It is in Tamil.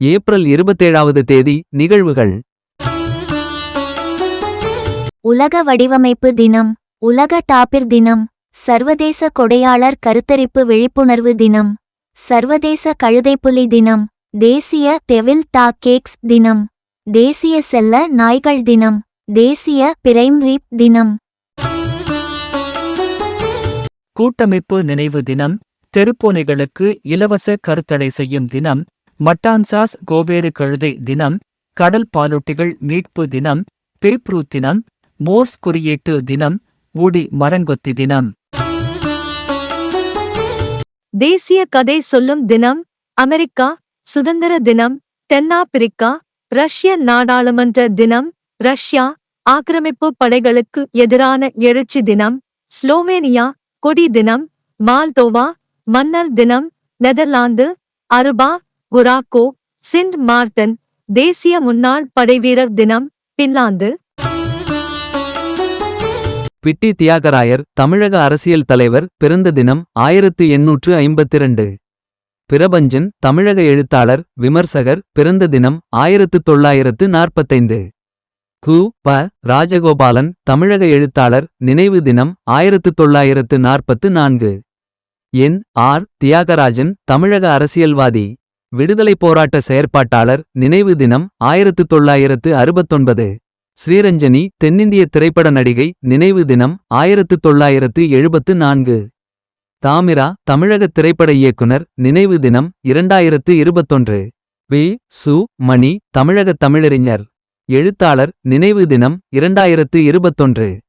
ஏப்ரல் 27வது தேதி. நிகழ்வுகள். உலக வடிவமைப்பு தினம், உலக டாபிர் தினம், சர்வதேச கொடையாளர் கருத்தரிப்பு விழிப்புணர்வு தினம், சர்வதேச கழுதைப்புலி தினம், தேசிய டெவில் டாக் கேக்ஸ் தினம், தேசிய செல்ல நாய்கள் தினம், தேசிய பிரைம் ரீப் தினம். கூட்டமைப்பு நினைவு தினம், தெருப்பூனைகளுக்கு இலவச கருத்தடை செய்யும் தினம், மட்டான்சாஸ் கோவேறு கழுதை தினம், கடல் பாலூட்டிகள் மீட்பு தினம், பேப்ரூத் தினம், மோர்ஸ் குறியீட்டு தினம், ஊடி மரங்கொத்தி தினம். தேசிய கதை சொல்லும் தினம், அமெரிக்கா சுதந்திர தினம், தென்னாப்பிரிக்கா ரஷ்ய நாடாளுமன்ற தினம், ரஷ்யா ஆக்கிரமிப்பு படைகளுக்கு எதிரான எழுச்சி தினம், ஸ்லோவேனியா கொடி தினம், மால்டோவா மன்னர் தினம், Netherlands Aruba Curaçao Sint Maarten தேசிய முன்னாள் படைவீரர் தினம், பின்லாந்து. பிட்டி தியாகராயர் தமிழக அரசியல் தலைவர் பிறந்த தினம் 1852. பிரபஞ்சன் தமிழக எழுத்தாளர் விமர்சகர் பிறந்த தினம் 1945. கு. ப. ராஜகோபாலன் தமிழக எழுத்தாளர் நினைவு தினம் 1944. என். ஆர். தியாகராஜன் தமிழக அரசியல்வாதி விடுதலைப் போராட்ட செயற்பாட்டாளர் நினைவு தினம் 1969. ஸ்ரீரஞ்சனி தென்னிந்திய திரைப்பட நடிகை நினைவு தினம் 1974. தாமிரா தமிழக திரைப்பட இயக்குனர் நினைவு தினம் 2021. வி. சு. மணி தமிழக தமிழறிஞர் எழுத்தாளர் நினைவு தினம் 2021.